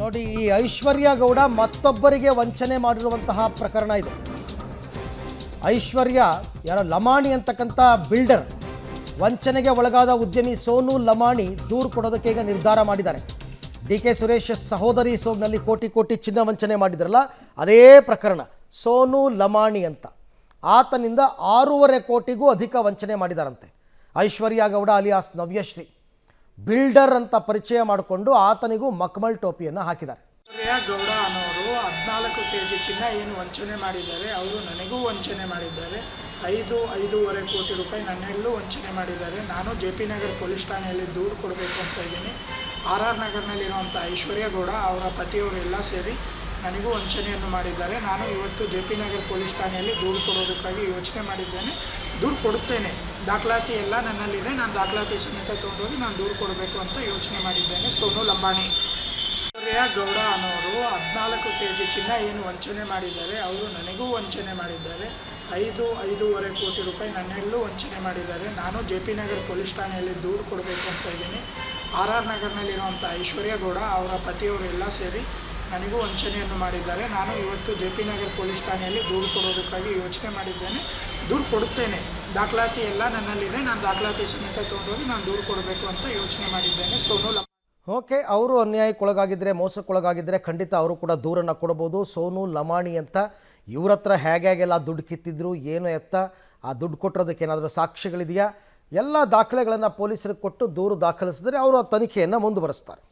ನೋಡಿ, ಈ ಐಶ್ವರ್ಯ ಗೌಡ ಮತ್ತೊಬ್ಬರಿಗೆ ವಂಚನೆ ಮಾಡಿರುವಂತಹ ಪ್ರಕರಣ ಇದು. ಐಶ್ವರ್ಯ ಯಾರೋ ಲಮಾಣಿ ಅಂತಕ್ಕಂಥ ಬಿಲ್ಡರ್ ವಂಚನೆಗೆ ಒಳಗಾದ ಉದ್ಯಮಿ ಸೋನು ಲಮಾಣಿ ದೂರು ಕೊಡೋದಕ್ಕೆ ಈಗ ನಿರ್ಧಾರ ಮಾಡಿದ್ದಾರೆ. ಡಿ ಕೆ ಸುರೇಶ್ ಸಹೋದರಿ ಸೋಗ್ನಲ್ಲಿ ಕೋಟಿ ಕೋಟಿ ಚಿನ್ನ ವಂಚನೆ ಮಾಡಿದ್ರಲ್ಲ, ಅದೇ ಪ್ರಕರಣ. ಸೋನು ಲಮಾಣಿ ಅಂತ ಆತನಿಂದ 6.5 ಕೋಟಿಗೂ ಅಧಿಕ ವಂಚನೆ ಮಾಡಿದಾರಂತೆ. ಐಶ್ವರ್ಯ ಗೌಡ ಅಲಿಯಾಸ್ ನವ್ಯಶ್ರೀ ಬಿಲ್ಡರ್ ಅಂತ ಪರಿಚಯ ಮಾಡಿಕೊಂಡು ಆತನಿಗೂ ಮಕ್ಮಲ್ ಟೋಪಿಯನ್ನು ಹಾಕಿದ್ದಾರೆ. ಐಶ್ವರ್ಯ ಗೌಡ ಅನ್ನೋರು 14 kg ಚಿನ್ನ ಏನು ವಂಚನೆ ಮಾಡಿದ್ದಾರೆ, ಅವರು ನನಗೂ ವಂಚನೆ ಮಾಡಿದ್ದಾರೆ. 5.5 ಕೋಟಿ ರೂಪಾಯಿ ನನ್ನೆಲ್ಲೂ ವಂಚನೆ ಮಾಡಿದ್ದಾರೆ. ನಾನು JP ನಗರ್ ಪೊಲೀಸ್ ಠಾಣೆಯಲ್ಲಿ ದೂರು ಕೊಡಬೇಕು ಅಂತ ಇದ್ದೀನಿ. RR ನಗರ್ನಲ್ಲಿರುವಂಥ ಐಶ್ವರ್ಯ ಗೌಡ ಅವರ ಪತಿಯವರೆಲ್ಲ ಸೇರಿ ನನಗೂ ವಂಚನೆಯನ್ನು ಮಾಡಿದ್ದಾರೆ. ನಾನು ಇವತ್ತು JP ನಗರ್ ಪೊಲೀಸ್ ಠಾಣೆಯಲ್ಲಿ ದೂರು ಕೊಡೋದಕ್ಕಾಗಿ ಯೋಚನೆ ಮಾಡಿದ್ದೇನೆ. ದೂರು ಕೊಡುತ್ತೇನೆ, ದಾಖಲಾತಿ ಎಲ್ಲ ನನ್ನಲ್ಲಿದೆ. ನಾನು ದಾಖಲಾತಿ ಸಮೇತ ತೊಗೊಂಡೋಗಿ ನಾನು ದೂರು ಕೊಡಬೇಕು ಅಂತ ಯೋಚನೆ ಮಾಡಿದ್ದೇನೆ. ಸೋನು ಲಂಬಾಣಿ ಐಶ್ವರ್ಯ ಗೌಡ ಅನ್ನೋರು 14 kg ಚಿನ್ನ ಏನು ವಂಚನೆ ಮಾಡಿದ್ದಾರೆ, ಅವರು ನನಗೂ ವಂಚನೆ ಮಾಡಿದ್ದಾರೆ. 5.5 ಕೋಟಿ ರೂಪಾಯಿ ನನ್ನೆಲ್ಲೂ ವಂಚನೆ ಮಾಡಿದ್ದಾರೆ. ನಾನು JP ನಗರ್ ಪೊಲೀಸ್ ಠಾಣೆಯಲ್ಲಿ ದೂರು ಕೊಡಬೇಕು ಅಂತ ಇದ್ದೀನಿ. RR ನಗರ್ನಲ್ಲಿರುವಂಥ ಐಶ್ವರ್ಯ ಗೌಡ ಅವರ ಪತಿಯವರೆಲ್ಲ ಸೇರಿ ನನಗೂ ವಂಚನೆಯನ್ನು ಮಾಡಿದ್ದಾರೆ. ನಾನು ಇವತ್ತು JP ನಗರ್ ಪೊಲೀಸ್ ಠಾಣೆಯಲ್ಲಿ ದೂರು ಕೊಡೋದಕ್ಕಾಗಿ ಯೋಚನೆ ಮಾಡಿದ್ದೇನೆ. ದೂರು ಕೊಡುತ್ತೇನೆ, ದಾಖಲಾತಿ ಎಲ್ಲ ನನ್ನಲ್ಲಿದೆ. ನಾನು ದಾಖಲಾತಿ ಸಮೇತ ತೊಗೊಂಡೋಗಿ ನಾನು ದೂರು ಕೊಡಬೇಕು ಅಂತ ಯೋಚನೆ ಮಾಡಿದ್ದೇನೆ. ಸೋನು ಓಕೆ, ಅವರು ಅನ್ಯಾಯಕ್ಕೊಳಗಾಗಿದ್ದರೆ, ಮೋಸಕ್ಕೊಳಗಾಗಿದ್ದರೆ ಖಂಡಿತ ಅವರು ಕೂಡ ದೂರನ್ನು ಕೊಡಬಹುದು. ಸೋನು ಲಮಾಣಿ ಅಂತ ಇವ್ರ ಹತ್ರ ಹೇಗೆಲ್ಲ ದುಡ್ಡು ಕಿತ್ತಿದ್ರು, ಏನು ಎತ್ತ, ಆ ದುಡ್ಡು ಕೊಟ್ಟಿರೋದಕ್ಕೆ ಏನಾದರೂ ಸಾಕ್ಷ್ಯಗಳಿದೆಯಾ, ಎಲ್ಲ ದಾಖಲೆಗಳನ್ನು ಪೊಲೀಸರಿಗೆ ಕೊಟ್ಟು ದೂರು ದಾಖಲಿಸಿದರೆ ಅವರು ತನಿಖೆಯನ್ನು ಮುಂದುವರಿಸ್ತಾರೆ.